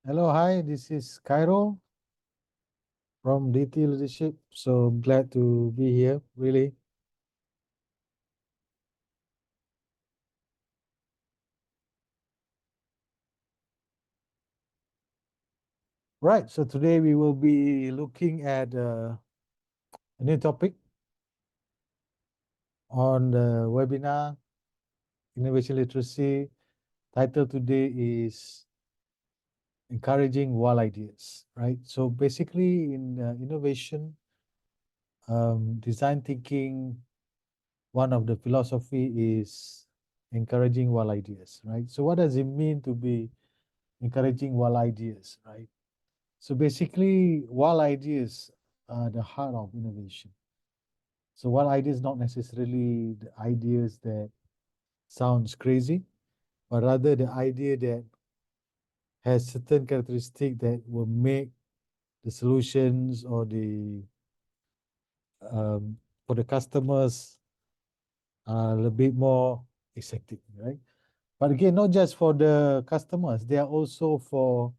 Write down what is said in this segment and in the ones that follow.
Hello, hi, this is Cairo from DTLEADERSHIP. So glad to be here, really. Right, so today we will be looking at a new topic on the webinar, Innovation Literacy. Title today is Encouraging Wild Ideas, right? So basically in innovation, design thinking, one of the philosophy is encouraging wild ideas, right? So what does it mean to be encouraging wild ideas, right? So basically, wild ideas are the heart of innovation. So wild ideas not necessarily the ideas that sounds crazy, but rather the idea that has certain characteristic that will make the solutions or the for the customers a little bit more exciting, right? But again, not just for the customers, they are also for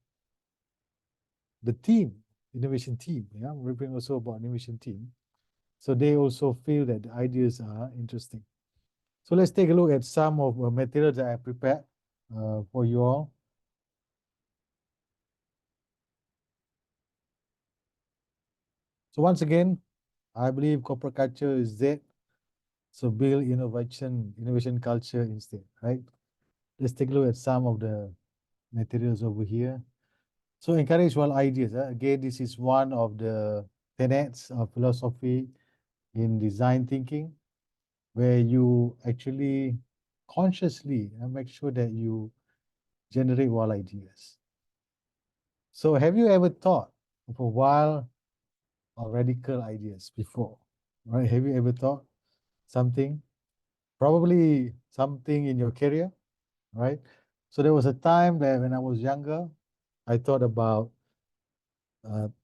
the team, innovation team. Yeah, we're talking also about innovation team. So they also feel that the ideas are interesting. So let's take a look at some of the materials that I prepared for you all. So once again, I believe corporate culture is dead. So build innovation culture instead, right? Let's take a look at some of the materials over here. So encourage wild ideas. Again, this is one of the tenets of philosophy in design thinking, where you actually consciously make sure that you generate wild ideas. So have you ever thought of a wild or radical ideas before? Right? Have you ever thought something? Probably something in your career, right? So there was a time that when I was younger, I thought about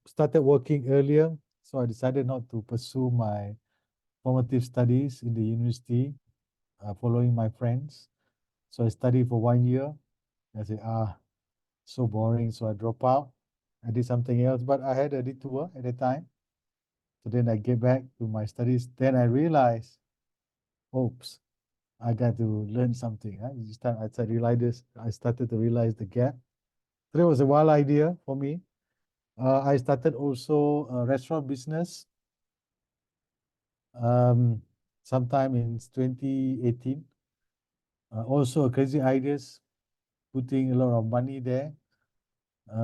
started working earlier. So I decided not to pursue my formative studies in the university, following my friends. So I studied for 1 year. I said, so boring. So I dropped out. I did something else, but I had a detour at the time. So then I get back to my studies. Then I realized, oops, I got to learn something. I started to realize the gap. So that was a wild idea for me. I started also a restaurant business um, sometime in 2018. Also a crazy ideas, putting a lot of money there.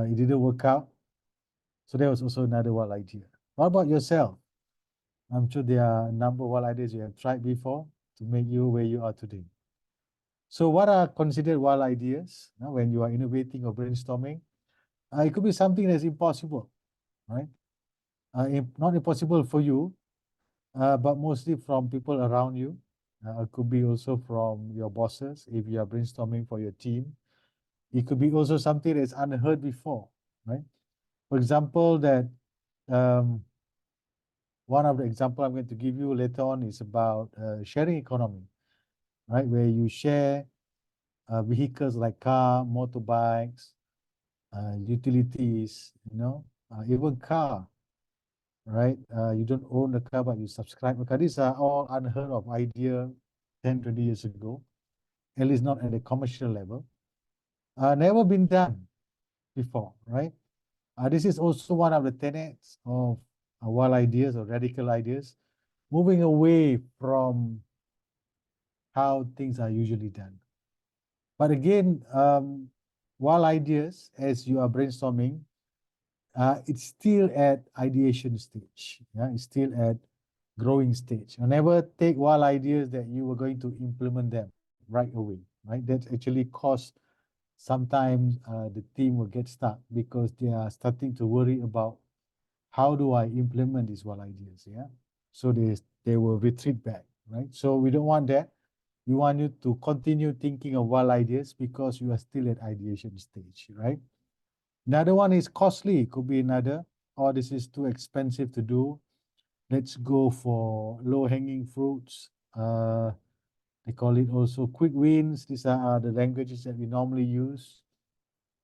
It didn't work out. So that was also another wild idea. What about yourself? I'm sure there are a number of wild ideas you have tried before to make you where you are today. So what are considered wild ideas when you are innovating or brainstorming? It could be something that's impossible, right? Not impossible for you, but mostly from people around you. It could be also from your bosses if you are brainstorming for your team. It could be also something that's unheard before, right? For example, that um, one of the example I'm going to give you later on is about sharing economy, right? Where you share vehicles like car, motorbikes, utilities, even car, right? You don't own a car, but you subscribe a car. These are all unheard of idea 10, 20 years ago, at least not at a commercial level. Never been done before, right? This is also one of the tenets of wild ideas or radical ideas, moving away from how things are usually done. But again, wild ideas, as you are brainstorming, it's still at ideation stage. Yeah, it's still at growing stage. You never take wild ideas that you were going to implement them right away. Right, that actually cause sometimes the team will get stuck because they are starting to worry about how do I implement these wild ideas. Yeah, so they will retreat back. Right, so we don't want that. We want you to continue thinking of wild ideas because you are still at ideation stage. Right. Another one is costly, could be another, or this is too expensive to do. Let's go for low-hanging fruits. They call it also quick wins. These are the languages that we normally use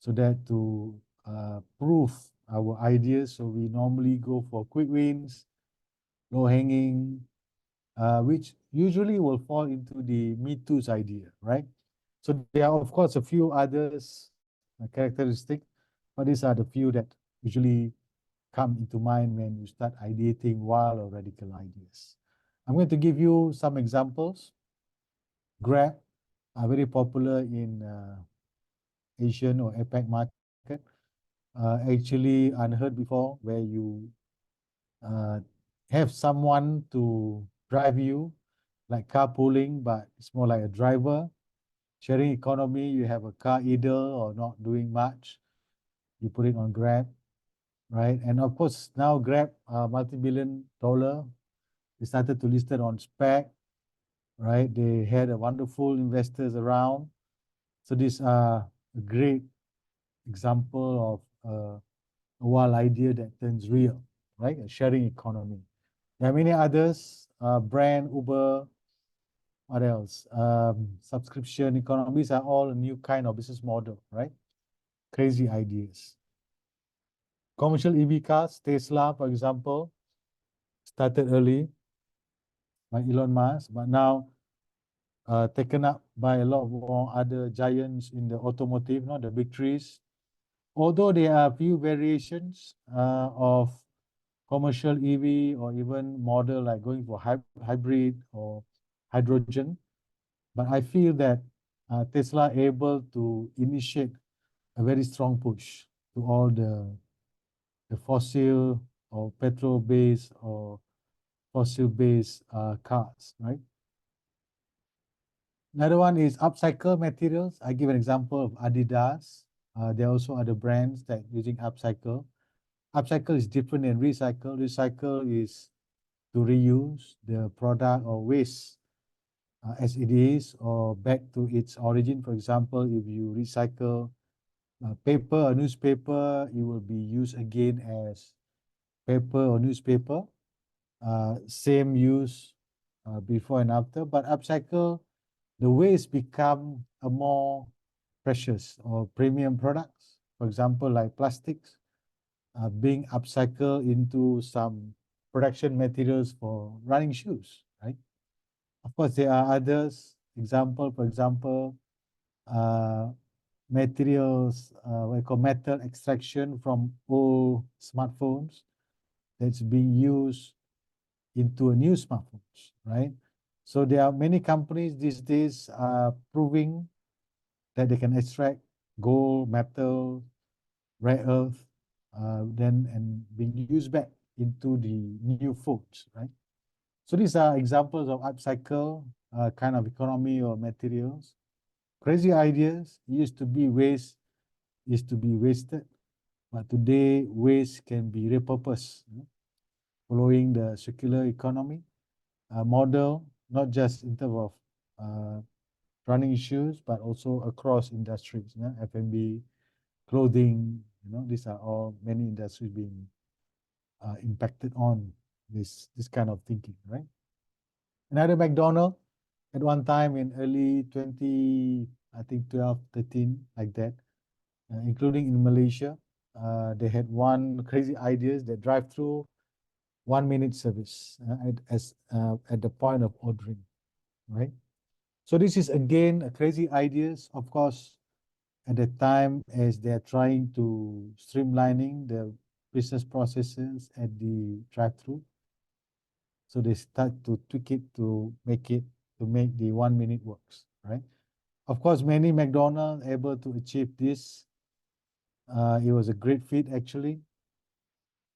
so that to prove our ideas. So we normally go for quick wins, low hanging, which usually will fall into the Me Too's idea, right? So there are, of course, a few others characteristics, but these are the few that usually come into mind when you start ideating wild or radical ideas. I'm going to give you some examples. Grab are very popular in Asian or APAC market. Actually unheard before, where you uh, have someone to drive you, like carpooling, but it's more like a driver. Sharing economy, you have a car idle or not doing much, you put it on Grab, right? And of course, now Grab, multi-billion dollar, they started to list it on SPAC, right? They had a wonderful investors around. So these are a great example of a wild idea that turns real, right? A sharing economy. There are many others, brand, Uber, what else? Subscription economies are all a new kind of business model, right? Crazy ideas. Commercial EV cars, Tesla, for example, started early by Elon Musk, but now taken up by a lot more other giants in the automotive, not the big trees. Although there are a few variations of commercial EV or even model like going for hybrid or hydrogen, but I feel that Tesla able to initiate a very strong push to all the fossil or petrol-based or fossil-based cars, right? Another one is upcycle materials. I give an example of Adidas. There are also other brands that using upcycle. Upcycle is different than recycle. Recycle is to reuse the product or waste as it is or back to its origin. For example, if you recycle paper or newspaper, it will be used again as paper or newspaper. Same use before and after, but upcycle, the waste become a more precious or premium products. For example, like plastics being upcycled into some production materials for running shoes, right? Of course, there are others. Example, for example, uh, materials, we call metal extraction from old smartphones that's being used into a new smartphones, right? So there are many companies these days proving that they can extract gold, metal, rare earth, then and being used back into the new phones, right? So these are examples of upcycle kind of economy or materials. Crazy ideas used to be waste, is to be wasted, but today waste can be repurposed, following the circular economy model, not just in terms of uh, running shoes, but also across industries, F&B, clothing, these are all many industries being impacted on this kind of thinking, right? Another McDonald at one time in early 20, I think 12, 13, like that, including in Malaysia, they had one crazy ideas that drive through 1 minute service at the point of ordering, right? So this is again a crazy ideas, of course, at the time as they're trying to streamlining the business processes at the drive-through. So they start to tweak it to make the 1 minute works, right? Of course, many McDonald's able to achieve this. It was a great feat actually.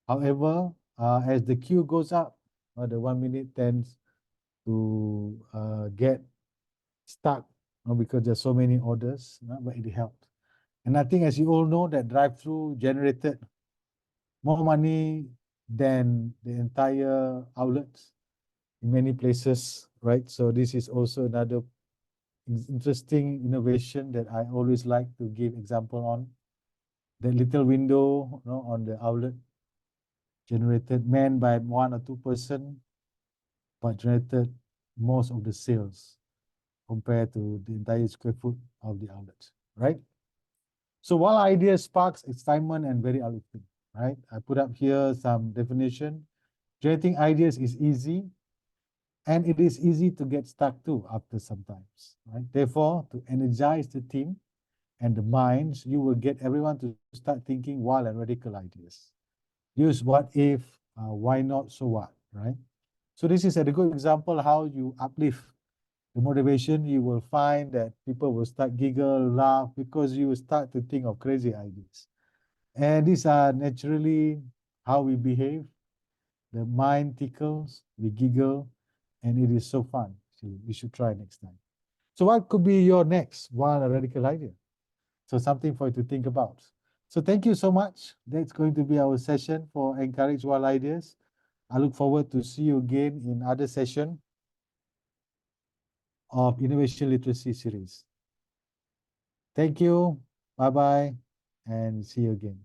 However, as the queue goes up, the 1 minute tends to get stuck because there's so many orders, but it helped. And I think, as you all know, that drive-through generated more money than the entire outlets in many places, right? So this is also another interesting innovation that I always like to give example on. The little window, on the outlet generated manned by 1 or 2 person, but generated most of the sales compared to the entire square foot of the outlet, right? So while idea sparks excitement and very uplifting, right? I put up here some definition. Generating ideas is easy, and it is easy to get stuck too after sometimes, right? Therefore, to energize the team and the minds, you will get everyone to start thinking wild and radical ideas. Use what if, why not, so what, right? So this is a good example how you uplift the motivation. You will find that people will start giggle, laugh, because you will start to think of crazy ideas. And these are naturally how we behave. The mind tickles, we giggle, and it is so fun. So you should try next time. So what could be your next one radical idea? So something for you to think about. So thank you so much. That's going to be our session for Encourage Wild Ideas. I look forward to see you again in other session of Innovation Literacy series. Thank you. Bye-bye, and see you again.